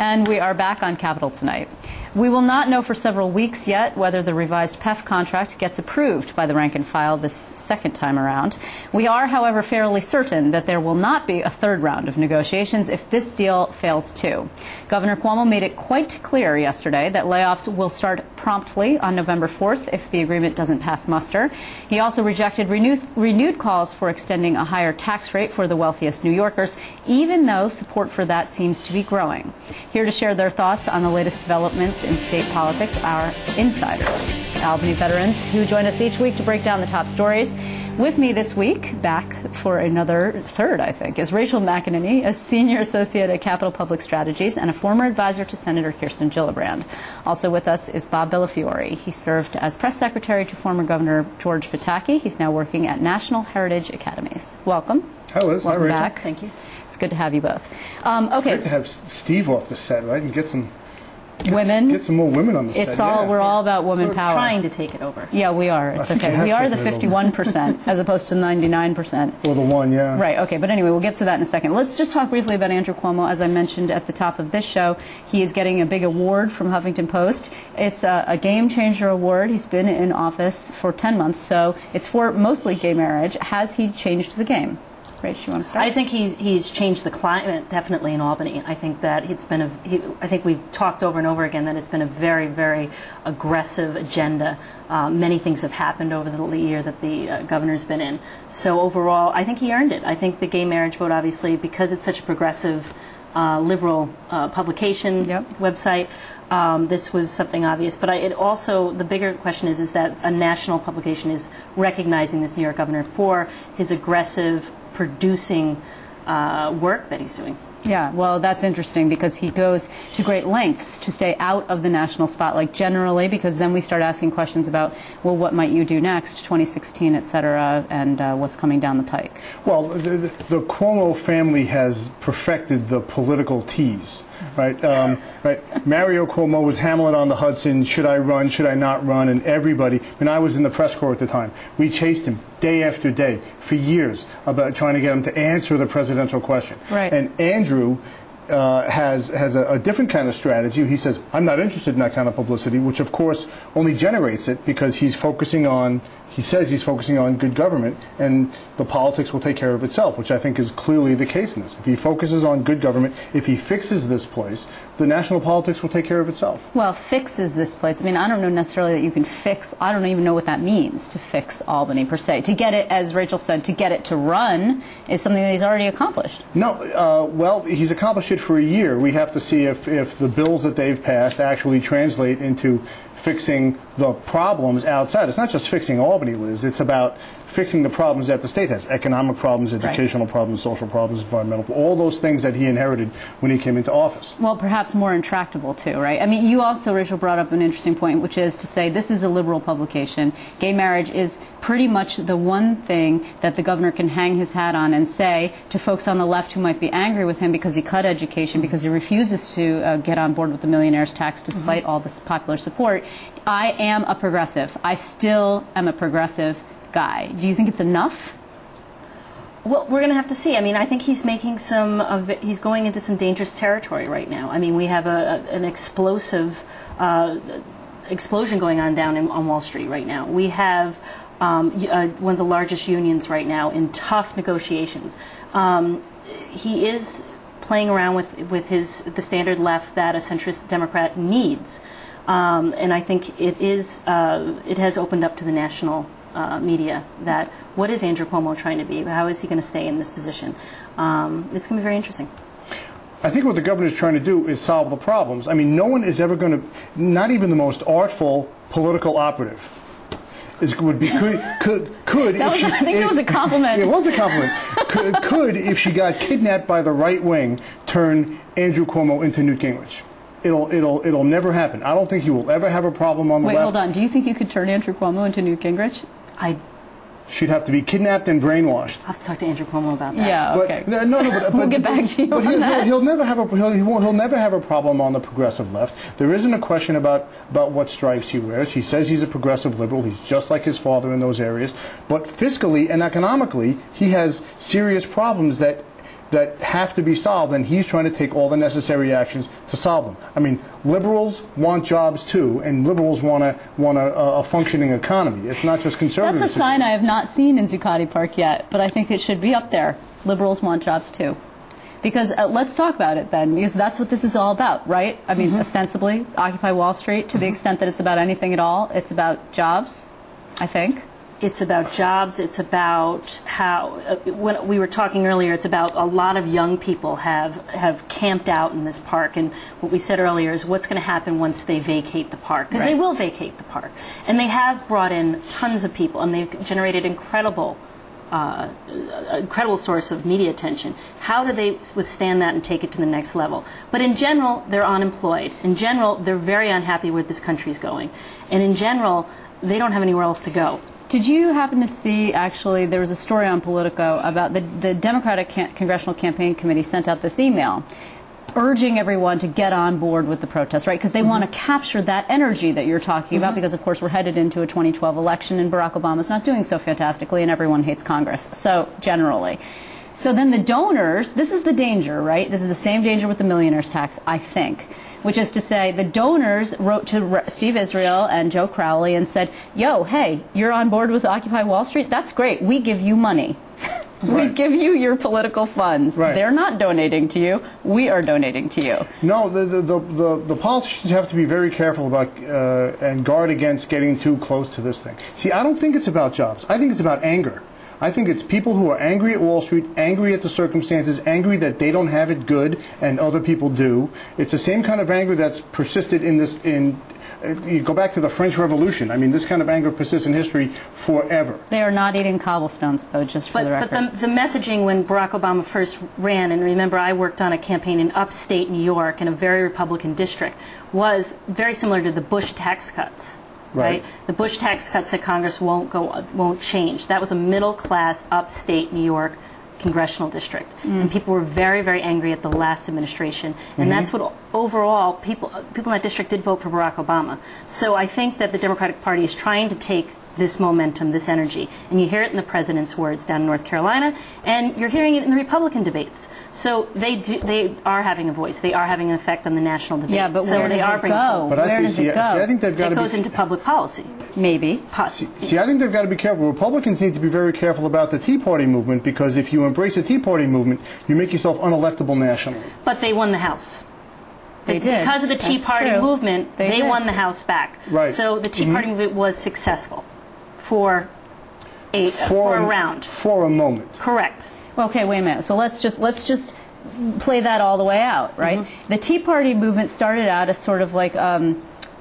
And we are back on Capitol tonight. We will not know for several weeks yet whether the revised PEF contract gets approved by the rank and file this second time around. We are, however, fairly certain that there will not be a third round of negotiations if this deal fails too. Governor Cuomo made it quite clear yesterday that layoffs will start promptly on November 4th if the agreement doesn't pass muster. He also rejected renewed calls for extending a higher tax rate for the wealthiest New Yorkers, even though support for that seems to be growing. Here to share their thoughts on the latest developments in state politics, our insiders, Albany veterans who join us each week to break down the top stories. With me this week, back for another third, I think, is Rachel McEnany, a senior associate at Capital Public Strategies and a former advisor to Senator Kirsten Gillibrand. Also with us is Bob Bellafiore. He served as press secretary to former Governor George Pataki. He's now working at National Heritage Academies. Welcome. Hi, Liz. Welcome Hi, Rachel. back. Thank you. It's good to have you both. Okay. Great to have Steve off the set, right, and get some women. Get some more women on the set. It's all we're all about woman We're power. trying to take it over. Yeah, we are. It's okay. We are the 51% as opposed to 99%. Or the one, yeah. Right. Okay. But anyway, we'll get to that in a second. Let's just talk briefly about Andrew Cuomo. As I mentioned at the top of this show, he is getting a big award from Huffington Post. It's a game changer award. He's been in office for 10 months, so it's for mostly gay marriage. Has he changed the game? Rach, you want to start? I think he's changed the climate definitely in Albany. I think that it's been I think we've talked over and over again that it's been a very, very aggressive agenda. Many things have happened over the year that the governor's been in. So overall, I think he earned it. I think the gay marriage vote, obviously, because it's such a progressive, liberal publication website. This was something obvious, but it also, the bigger question is that a national publication is recognizing this New York governor for his aggressive producing work that he's doing. Yeah, well, that's interesting because he goes to great lengths to stay out of the national spotlight generally, because then we start asking questions about, well, what might you do next, 2016, et cetera, and what's coming down the pike. Well, the Cuomo family has perfected the political tease. Right, right. Mario Cuomo was Hamlet on the Hudson. Should I run? Should I not run? And everybody. When I was in the press corps at the time, we chased him day after day for years about trying to get him to answer the presidential question. Right. And Andrew has a different kind of strategy. He says, I'm not interested in that kind of publicity, which of course only generates it because he's focusing on. He says he's focusing on good government, and the politics will take care of itself, which I think is clearly the case in this. If he focuses on good government, if he fixes this place, the national politics will take care of itself. Well, fixes this place. I mean, I don't know necessarily that you can fix. I don't even know what that means, to fix Albany, per se. To get it, as Rachel said, to get it to run is something that he's already accomplished. No, well, he's accomplished it for a year. We have to see if the bills that they've passed actually translate into fixing the problems outside. It's not just fixing Albany, Liz. It's about fixing the problems that the state has. Economic problems, educational problems, social problems, environmental, all those things that he inherited when he came into office. Well, perhaps more intractable, too, right? I mean, you also, Rachel, brought up an interesting point, which is to say this is a liberal publication. Gay marriage is pretty much the one thing that the governor can hang his hat on and say to folks on the left who might be angry with him because he cut education, because he refuses to get on board with the millionaire's tax despite all this popular support. I am a progressive. I still am a progressive guy. Do you think it's enough? Well, we're going to have to see. I mean, I think he's making he's going into some dangerous territory right now. I mean, we have an explosive explosion going on down on Wall Street right now. We have one of the largest unions right now in tough negotiations. He is playing around with the standard left that a centrist Democrat needs. And I think it has opened up to the national media that what is Andrew Cuomo trying to be? How is he going to stay in this position? It's going to be very interesting. I think what the governor is trying to do is solve the problems. I mean, no one is ever going to, not even the most artful political operative, could I think it was a compliment. It was a compliment. could, if she got kidnapped by the right wing, turn Andrew Cuomo into Newt Gingrich. It'll never happen. I don't think he will ever have a problem on the left. Wait, hold on. Do you think you could turn Andrew Cuomo into Newt Gingrich? She'd have to be kidnapped and brainwashed. I'll have to talk to Andrew Cuomo about that. Yeah, okay. But we'll get back to you on that. He'll never have a problem on the progressive left. There isn't a question about what stripes he wears. He says he's a progressive liberal. He's just like his father in those areas. But fiscally and economically, he has serious problems that that have to be solved, and he's trying to take all the necessary actions to solve them. I mean, liberals want jobs too, and liberals want a functioning economy. It's not just conservatives. That's a sign I have not seen in Zuccotti Park yet, but I think it should be up there. Liberals want jobs too. Because let's talk about it then, because that's what this is all about, right? I mean, ostensibly, Occupy Wall Street, to the extent that it's about anything at all, it's about jobs, I think. It's about jobs. It's about how, when we were talking earlier, it's about a lot of young people have camped out in this park. And what we said earlier is what's going to happen once they vacate the park. Because they will vacate the park. And they have brought in tons of people, and they've generated incredible source of media attention. How do they withstand that and take it to the next level? But in general, they're unemployed. In general, they're very unhappy where this country's going. And in general, they don't have anywhere else to go. Did you happen to see, actually, there was a story on Politico about the Democratic Congressional Campaign Committee sent out this email urging everyone to get on board with the protests, right? Because they want to capture that energy that you're talking about, because, of course, we're headed into a 2012 election, and Barack Obama's not doing so fantastically, and everyone hates Congress, so generally. So then the donors, this is the danger, right? This is the same danger with the millionaire's tax, I think, which is to say the donors wrote to Steve Israel and Joe Crowley and said, yo, hey, you're on board with Occupy Wall Street? That's great. We give you money. We give you your political funds. They're not donating to you. We are donating to you. No, the politicians have to be very careful about and guard against getting too close to this thing. See, I don't think it's about jobs. I think it's about anger. I think it's people who are angry at Wall Street, angry at the circumstances, angry that they don't have it good and other people do. It's the same kind of anger that's persisted in this. You go back to the French Revolution. I mean, this kind of anger persists in history forever. They are not eating cobblestones, though, just for the record. But the messaging when Barack Obama first ran, and remember I worked on a campaign in upstate New York in a very Republican district, was very similar to the Bush tax cuts. Right? The Bush tax cuts that Congress won't change. That was a middle-class upstate New York congressional district. And people were very, very angry at the last administration. And that's what overall people in that district did vote for Barack Obama. So I think that the Democratic Party is trying to take this momentum, this energy. And you hear it in the president's words down in North Carolina, and you're hearing it in the Republican debates. So they are having a voice. They are having an effect on the national debate. Yeah, but where does it go? Where does it go? I think they've got it goes into public policy. Maybe. See, I think they've got to be careful. Republicans need to be very careful about the Tea Party movement, because if you embrace the Tea Party movement, you make yourself unelectable nationally. But they won the House. They did. Because of the Tea Party movement, they won the House back. Right. So the Tea Party movement was successful for a round. For a moment. Correct. Okay, wait a minute. So let's just play that all the way out, right? The Tea Party movement started out as sort of like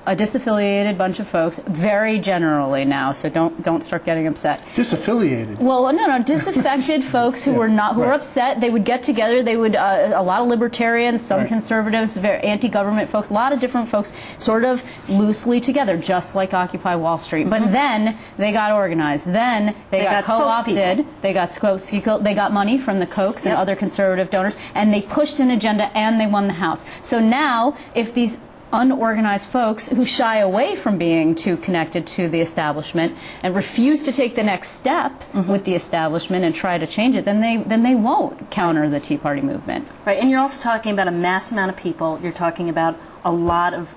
a disaffiliated bunch of folks, very generally now, so don't start getting upset. Disaffiliated? Well, no, disaffected folks who were upset. They would get together. They would a lot of libertarians, some conservatives, very anti-government folks, a lot of different folks, sort of loosely together, just like Occupy Wall Street. But then they got organized. Then they got co-opted. They got spokespeople. They got money from the Kochs and other conservative donors, and they pushed an agenda, and they won the House. So now, if these unorganized folks who shy away from being too connected to the establishment and refuse to take the next step with the establishment and try to change it, then they won't counter the Tea Party movement. Right, and you're also talking about a mass amount of people. You're talking about a lot of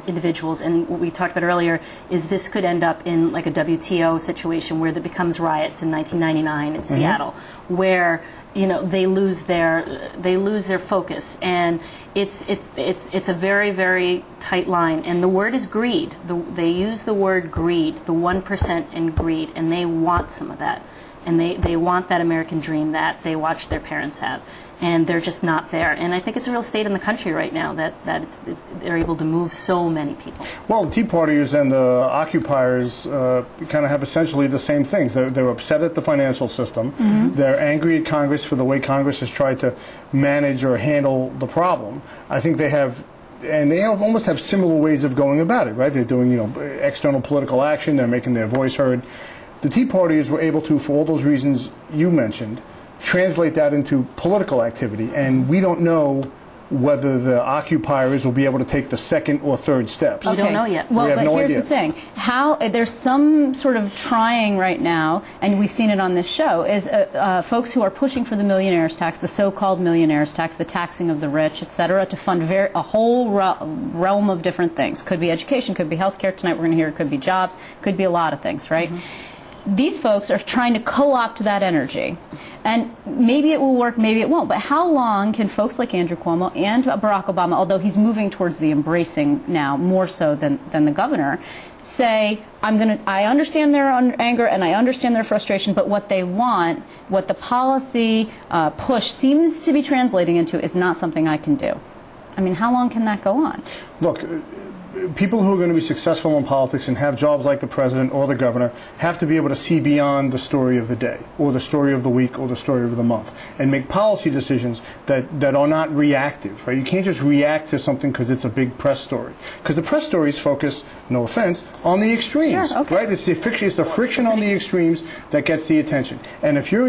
individuals, and what we talked about earlier is this could end up in like a WTO situation where that becomes riots in 1999 in Seattle, where they lose their focus, and it's a very, very tight line, and the word is greed. They use the word greed, the 1% in greed, and they want some of that, and they want that American dream that they watched their parents have. And they're just not there. And I think it's a real state in the country right now that they're able to move so many people. Well, the Tea Partiers and the occupiers kind of have essentially the same things. They're upset at the financial system. They're angry at Congress for the way Congress has tried to manage or handle the problem. I think they have, and they almost have similar ways of going about it, right? They're doing, external political action. They're making their voice heard. The Tea Partiers were able to, for all those reasons you mentioned, translate that into political activity, and we don't know whether the occupiers will be able to take the second or third steps. We don't know yet. Well, We have but no here's idea. the thing. There's some sort of trying right now, and we've seen it on this show, is folks who are pushing for the millionaires tax, the so-called millionaires tax, the taxing of the rich, et cetera, to fund a whole realm of different things. Could be education, could be healthcare. Tonight we're going to hear it could be jobs, could be a lot of things, right? These folks are trying to co-opt that energy. And maybe it will work, maybe it won't. But how long can folks like Andrew Cuomo and Barack Obama, although he's moving towards the embracing now more so than the governor, say, I understand their anger and I understand their frustration, but what they want, what the policy push seems to be translating into, is not something I can do. I mean, how long can that go on? Look, people who are going to be successful in politics and have jobs like the president or the governor have to be able to see beyond the story of the day or the story of the week or the story of the month and make policy decisions that are not reactive. Right? You can't just react to something because it's a big press story. Because the press stories focus, no offense, on the extremes. Sure, okay. Right? It's the friction on the extremes that gets the attention. And if you're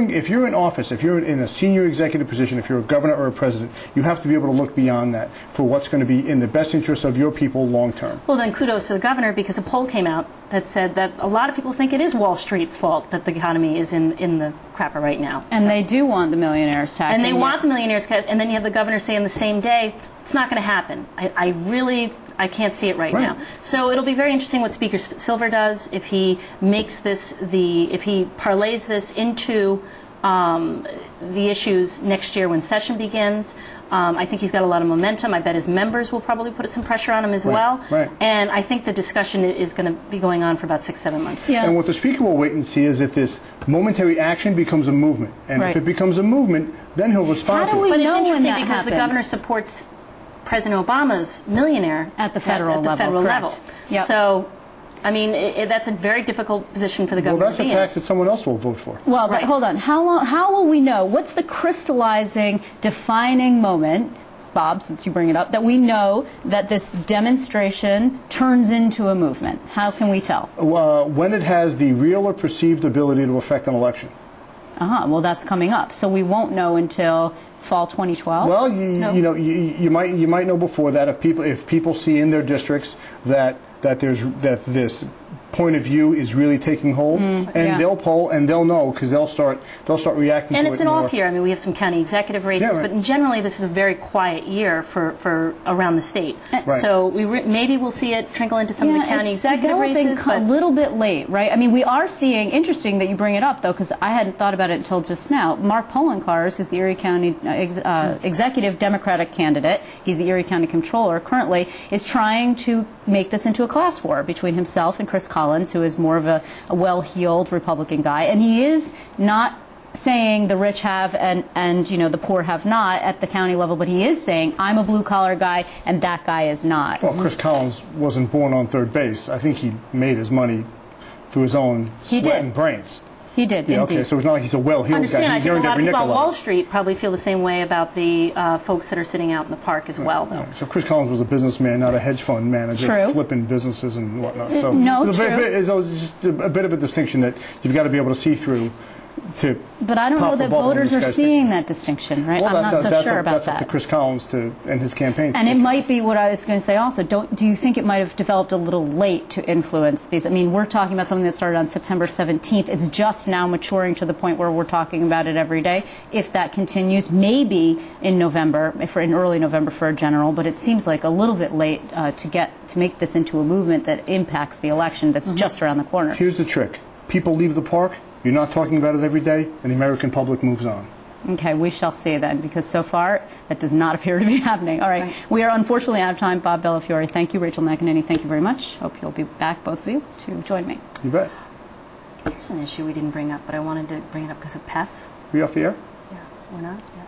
in office, if you're in a senior executive position, if you're a governor or a president, you have to be able to look beyond that for what's going to be in the best interest of your people long term. Well, then kudos to the governor, because a poll came out that said that a lot of people think it is Wall Street's fault that the economy is in the crapper right now. And they do want the millionaires tax. And they want the millionaires tax, and then you have the governor say on the same day, it's not going to happen. I can't see it right now. So it'll be very interesting what Speaker Silver does, if he makes this if he parlays this into the issues next year when session begins. I think he's got a lot of momentum. I bet his members will probably put some pressure on him as well. Right. And I think the discussion is going to be going on for about 6-7 months. Yeah. And what the Speaker will wait and see is if this momentary action becomes a movement. And Right. if it becomes a movement, then he'll respond How do to we it. But it's know when interesting that because the happens? governor supports President Obama's millionaire At the federal at the level, federal correct. level. Yep. So, I mean, that's a very difficult position for the Well, governor that's to a be in. tax that someone else will vote for. Well, but Right. hold on. How will we know? What's the crystallizing, defining moment, Bob, since you bring it up, that we know that this demonstration turns into a movement? How can we tell? When it has the real or perceived ability to affect an election. Well, that's coming up. So we won't know until fall 2012? Well, you might know before that if people see in their districts that this point of view is really taking hold, and yeah. they'll poll and they'll know because they'll start reacting And to it's it an more. off year. I mean, we have some county executive races, Yeah, right. but generally this is a very quiet year for around the state. Right. So maybe we'll see it trickle into some of the county it's executive developing races. a But little bit late, right? I mean, we are seeing, interesting that you bring it up, though, because I hadn't thought about it until just now. Mark Poloncarz, who's the Erie County executive Democratic candidate, he's the Erie County Comptroller currently, is trying to make this into a class war between himself and Chris Collins, who is more of a well-heeled Republican guy. And he is not saying the rich have and the poor have not at the county level, but he is saying I'm a blue-collar guy and that guy is not. Well, Chris Collins wasn't born on third base. I think he made his money through his own sweat did. and brains. He did, Yeah, indeed. okay, so it's not like he's a well-heeled understand, guy. I He think a earned lot of every people on nickel out Wall of it. Street probably feel the same way about the folks that are sitting out in the park as well, though. So Chris Collins was a businessman, not a hedge fund manager, True. flipping businesses and whatnot. So No, it's true. it's just a bit of a distinction that you've got to be able to see through. But I don't know pop that a bubble in voters this are guy's seeing thing. that distinction, right? Well, I'm not so sure about that's up to that. Chris Collins and his campaign. And it might be what I was going to say also. Do you think it might have developed a little late to influence these? I mean, we're talking about something that started on September 17th. It's just now maturing to the point where we're talking about it every day. If that continues, maybe in November, in early November for a general, but it seems like a little bit late to make this into a movement that impacts the election that's just around the corner. Here's the trick. People leave the park, you're not talking about it every day, and the American public moves on. Okay, we shall see then, because so far that does not appear to be happening. All right, we are unfortunately out of time. Bob Bellafiore, thank you. Rachel McEnany, thank you very much. Hope you'll be back, both of you, to join me. You bet. Here's an issue we didn't bring up, but I wanted to bring it up because of PEF. Are you off the air? Yeah, we're not? Yeah.